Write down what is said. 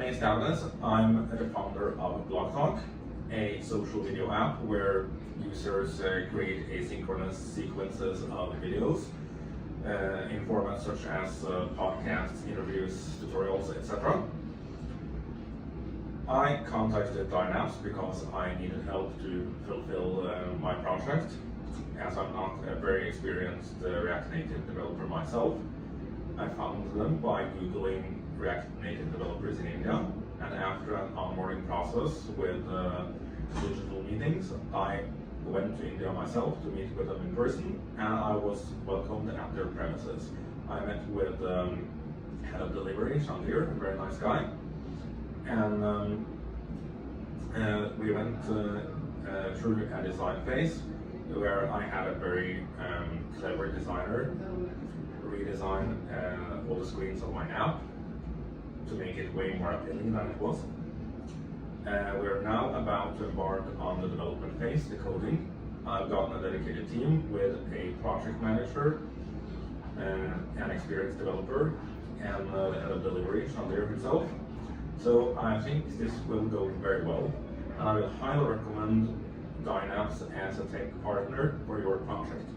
René Stavnes. I'm the founder of VlogTalk, a social video app where users create asynchronous sequences of videos in formats such as podcasts, interviews, tutorials, etc. I contacted DianApps because I needed help to fulfill my project, as I'm not a very experienced React Native developer myself. I found them by Googling React Native developers in India, and after an onboarding process with digital meetings, I went to India myself to meet with them in person, and I was welcomed at their premises. I met with head of delivery, Thankyou, a very nice guy, and we went through a design phase where I had a very clever designer redesign all the screens of my app to make it way more appealing than it was. We're now about to embark on the development phase, the coding. I've gotten a dedicated team with a project manager, an experienced developer, and the head of delivery, Thankyou himself. So I think this will go very well. And I will highly recommend DianApps as a tech partner for your project.